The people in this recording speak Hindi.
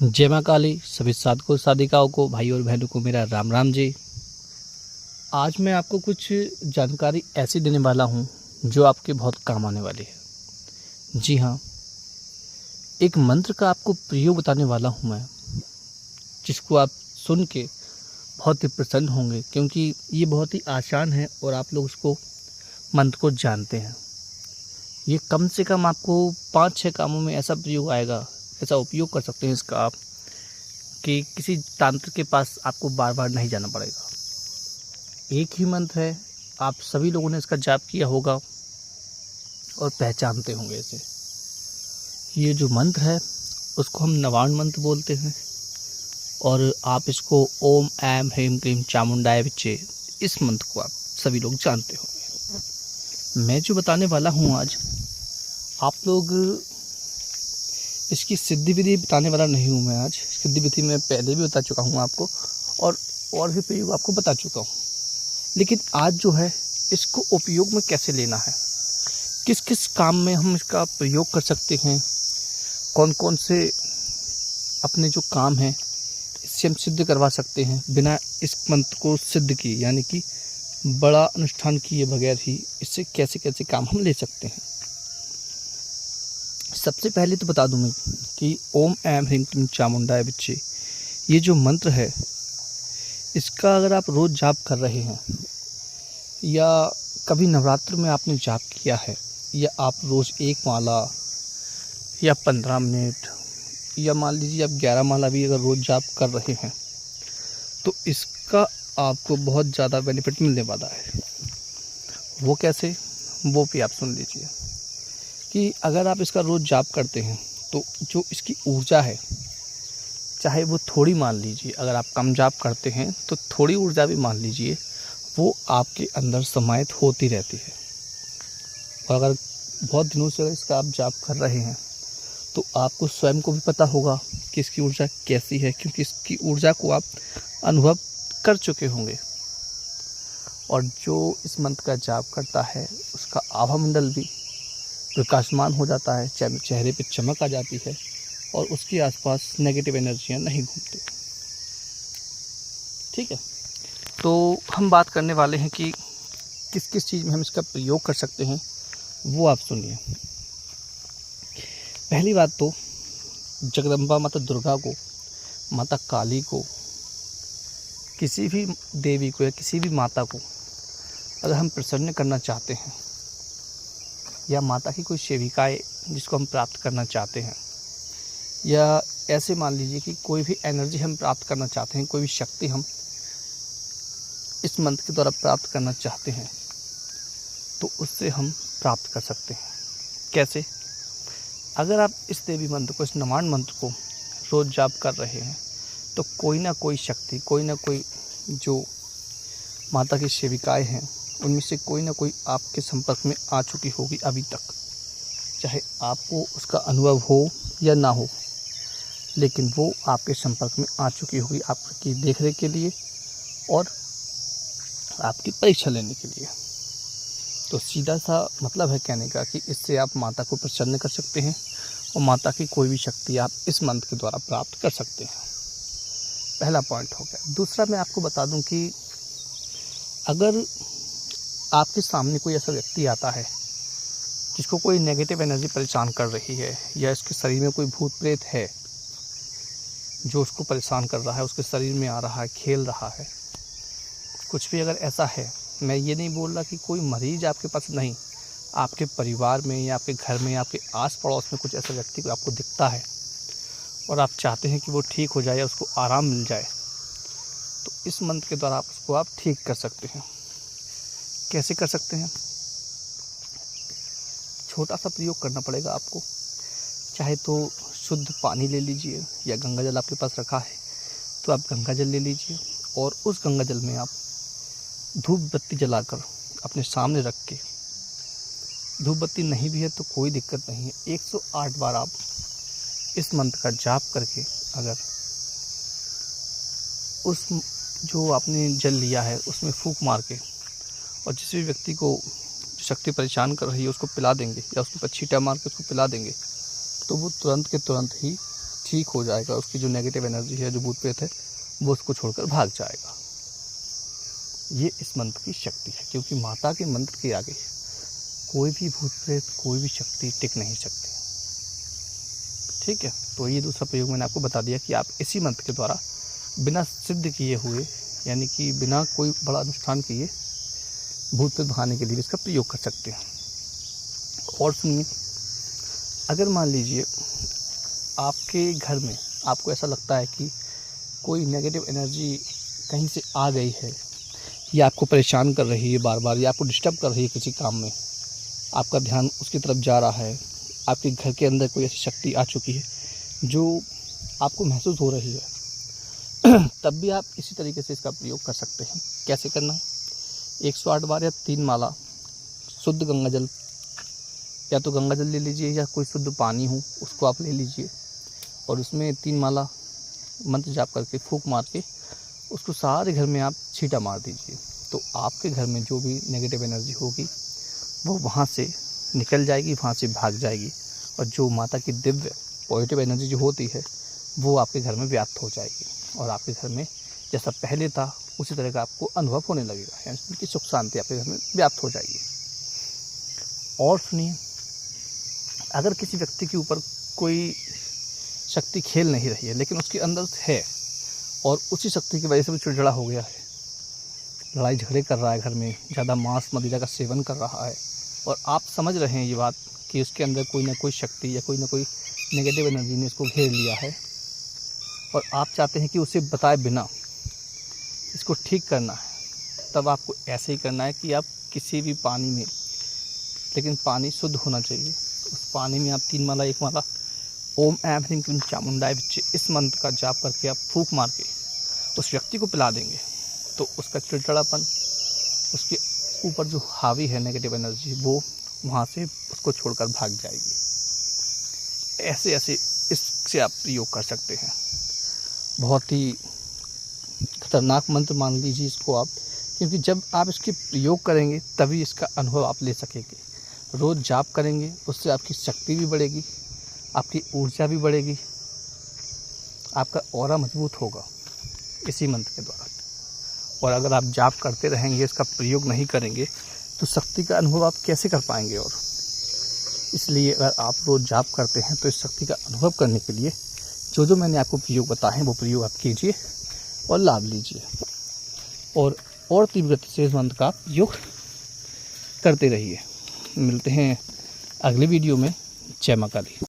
जय माँ काली। सभी साधकों साधिकाओं को, भाई और बहनों को मेरा राम राम जी। आज मैं आपको कुछ जानकारी ऐसी देने वाला हूँ जो आपके बहुत काम आने वाली है। जी हाँ, एक मंत्र का आपको प्रयोग बताने वाला हूँ मैं, जिसको आप सुन के बहुत ही प्रसन्न होंगे, क्योंकि ये बहुत ही आसान है और आप लोग उसको मंत्र को जानते हैं। ये कम से कम आपको 5-6 कामों में ऐसा प्रयोग आएगा, ऐसा उपयोग कर सकते हैं इसका आप, कि किसी तांत्रिक के पास आपको बार बार नहीं जाना पड़ेगा। एक ही मंत्र है, आप सभी लोगों ने इसका जाप किया होगा और पहचानते होंगे इसे। ये जो मंत्र है उसको हम नवार्ण मंत्र बोलते हैं, और आप इसको ओम ऐम ह्रीम क्लीम चामुंडाय विच्चे, इस मंत्र को आप सभी लोग जानते होंगे। मैं जो बताने वाला हूँ आज, आप लोग इसकी सिद्धि विधि बताने वाला नहीं हूँ मैं। आज सिद्धि विधि मैं पहले भी बता चुका हूँ आपको, और भी प्रयोग आपको बता चुका हूँ। लेकिन आज जो है, इसको उपयोग में कैसे लेना है, किस किस काम में हम इसका प्रयोग कर सकते हैं, कौन कौन से अपने जो काम हैं इससे हम सिद्ध करवा सकते हैं बिना इस मंत्र को सिद्ध किए, यानी कि बड़ा अनुष्ठान किए बगैर ही इससे कैसे कैसे काम हम ले सकते हैं। सबसे पहले तो बता दूं मैं कि ओम ऐम ह्रीम क्लीम चामुंडाय विच्चे, ये जो मंत्र है, इसका अगर आप रोज़ जाप कर रहे हैं, या कभी नवरात्र में आपने जाप किया है, या आप रोज़ 1 माला या 15 मिनट, या मान लीजिए आप 11 माला भी अगर रोज़ जाप कर रहे हैं, तो इसका आपको बहुत ज़्यादा बेनिफिट मिलने वाला है। वो कैसे, वो भी आप सुन लीजिए। कि अगर आप इसका रोज़ जाप करते हैं तो जो इसकी ऊर्जा है, चाहे वो थोड़ी मान लीजिए, अगर आप कम जाप करते हैं तो थोड़ी ऊर्जा भी मान लीजिए, वो आपके अंदर समाहित होती रहती है। और अगर बहुत दिनों से इसका आप जाप कर रहे हैं तो आपको स्वयं को भी पता होगा कि इसकी ऊर्जा कैसी है, क्योंकि इसकी ऊर्जा को आप अनुभव कर चुके होंगे। और जो इस मंत्र का जाप करता है उसका आभा मंडल भी प्रकाशमान हो जाता है, चेहरे पे चमक आ जाती है, और उसके आसपास नेगेटिव एनर्जियाँ नहीं घूमती। ठीक है, तो हम बात करने वाले हैं कि किस किस चीज़ में हम इसका प्रयोग कर सकते हैं, वो आप सुनिए। पहली बात तो जगदम्बा माता दुर्गा को, माता काली को, किसी भी देवी को या किसी भी माता को अगर हम प्रसन्न करना चाहते हैं, या माता की कोई सेविकाएँ जिसको हम प्राप्त करना चाहते हैं, या ऐसे मान लीजिए कि कोई भी एनर्जी हम प्राप्त करना चाहते हैं, कोई भी शक्ति हम इस मंत्र के द्वारा प्राप्त करना चाहते हैं, तो उससे हम प्राप्त कर सकते हैं। कैसे? अगर आप इस देवी मंत्र को, इस नवार्ण मंत्र को रोज़ जाप कर रहे हैं, तो कोई ना कोई शक्ति, कोई ना कोई जो माता की सेविकाएँ हैं, उनमें से कोई ना कोई आपके संपर्क में आ चुकी होगी अभी तक, चाहे आपको उसका अनुभव हो या ना हो, लेकिन वो आपके संपर्क में आ चुकी होगी आपकी देखरेख के लिए और आपकी परीक्षा लेने के लिए। तो सीधा सा मतलब है कहने का कि इससे आप माता को प्रसन्न कर सकते हैं, और माता की कोई भी शक्ति आप इस मंत्र के द्वारा प्राप्त कर सकते हैं। पहला पॉइंट हो गया। दूसरा, मैं आपको बता दूं कि अगर आपके सामने कोई ऐसा व्यक्ति आता है जिसको कोई नेगेटिव एनर्जी परेशान कर रही है, या इसके शरीर में कोई भूत प्रेत है जो उसको परेशान कर रहा है, उसके शरीर में आ रहा है, खेल रहा है, कुछ भी अगर ऐसा है, मैं ये नहीं बोल रहा कि कोई मरीज आपके पास नहीं, आपके परिवार में या आपके घर में, आपके आस पड़ोस में कुछ ऐसा व्यक्ति को आपको दिखता है और आप चाहते हैं कि वो ठीक हो जाए या उसको आराम मिल जाए, तो इस मंत्र के द्वारा उसको आप ठीक कर सकते हैं। कैसे कर सकते हैं? छोटा सा प्रयोग करना पड़ेगा आपको। चाहे तो शुद्ध पानी ले लीजिए, या गंगा जल आपके पास रखा है तो आप गंगा जल ले लीजिए, और उस गंगा जल में आप धूप बत्ती जलाकर अपने सामने रख के, धूप बत्ती नहीं भी है तो कोई दिक्कत नहीं है, 108 बार आप इस मंत्र का जाप करके अगर उस जो आपने जल लिया है उसमें फूंक मार के, और जिस भी व्यक्ति को शक्ति परेशान कर रही है उसको पिला देंगे, या उसके ऊपर छींटा मार के उसको पिला देंगे, तो वो तुरंत के तुरंत ही ठीक हो जाएगा, उसकी जो नेगेटिव एनर्जी है, जो भूत प्रेत है, वो उसको छोड़कर भाग जाएगा। ये इस मंत्र की शक्ति है, क्योंकि माता के मंत्र के आगे कोई भी भूत प्रेत, कोई भी शक्ति टिक नहीं सकती। ठीक है, तो ये दूसरा प्रयोग मैंने आपको बता दिया कि आप इसी मंत्र के द्वारा बिना सिद्ध किए हुए, यानी कि बिना कोई बड़ा अनुष्ठान किए, भूत प्रेत भगाने के लिए इसका प्रयोग कर सकते हैं। और सुनिए, अगर मान लीजिए आपके घर में आपको ऐसा लगता है कि कोई नेगेटिव एनर्जी कहीं से आ गई है, या आपको परेशान कर रही है बार बार, या आपको डिस्टर्ब कर रही है किसी काम में, आपका ध्यान उसकी तरफ जा रहा है, आपके घर के अंदर कोई ऐसी शक्ति आ चुकी है जो आपको महसूस हो रही है, तब भी आप इसी तरीके से इसका प्रयोग कर सकते हैं। कैसे करना है? 108 बार या 3 माला शुद्ध गंगा जल, या तो गंगा जल ले लीजिए या कोई शुद्ध पानी हो उसको आप ले लीजिए, और उसमें 3 माला मंत्र जाप करके फूंक मार के उसको सारे घर में आप छींटा मार दीजिए। तो आपके घर में जो भी नेगेटिव एनर्जी होगी वो वहाँ से निकल जाएगी, वहाँ से भाग जाएगी, और जो माता की दिव्य पॉजिटिव एनर्जी जो होती है वो आपके घर में व्याप्त हो जाएगी, और आपके घर में जैसा पहले था उसी तरह का आपको अनुभव होने लगेगा, यानी उनकी सुख शांति आपके घर में व्याप्त हो जाएगी। और सुनिए, अगर किसी व्यक्ति के ऊपर कोई शक्ति खेल नहीं रही है, लेकिन उसके अंदर है, और उसी शक्ति की वजह से वो चिड़चिड़ा हो गया है, लड़ाई झगड़े कर रहा है घर में, ज़्यादा मांस मदिरा का सेवन कर रहा है, और आप समझ रहे हैं ये बात कि उसके अंदर कोई ना कोई शक्ति या कोई ना कोई नेगेटिव एनर्जी ने उसको घेर लिया है, और आप चाहते हैं कि उसे बताए बिना इसको ठीक करना है, तब आपको ऐसे ही करना है कि आप किसी भी पानी में, लेकिन पानी शुद्ध होना चाहिए, उस पानी में आप 3 माला 1 माला ओम ऐं ह्रीं क्लीं चामुंडाय विच्चे इस मंत्र का जाप करके आप फूंक मार के उस व्यक्ति को पिला देंगे, तो उसका चिड़चिड़ापन, उसके ऊपर जो हावी है नेगेटिव एनर्जी, वो वहाँ से उसको छोड़कर भाग जाएगी। ऐसे ऐसे इससे आप प्रयोग कर सकते हैं। बहुत ही खतरनाक मंत्र मान लीजिए इसको आप, क्योंकि जब आप इसके प्रयोग करेंगे तभी इसका अनुभव आप ले सकेंगे। रोज़ जाप करेंगे, उससे आपकी शक्ति भी बढ़ेगी, आपकी ऊर्जा भी बढ़ेगी, आपका ऑरा मजबूत होगा इसी मंत्र के द्वारा। और अगर आप जाप करते रहेंगे, इसका प्रयोग नहीं करेंगे, तो शक्ति का अनुभव आप कैसे कर पाएंगे? और इसलिए अगर आप रोज़ जाप करते हैं तो इस शक्ति का अनुभव करने के लिए जो जो मैंने आपको प्रयोग बताए हैं वो प्रयोग आप कीजिए और लाभ लीजिए, और तीव्र गति से इस मंत्र का प्रयोग करते रहिए। मिलते हैं अगले वीडियो में। जय मां काली।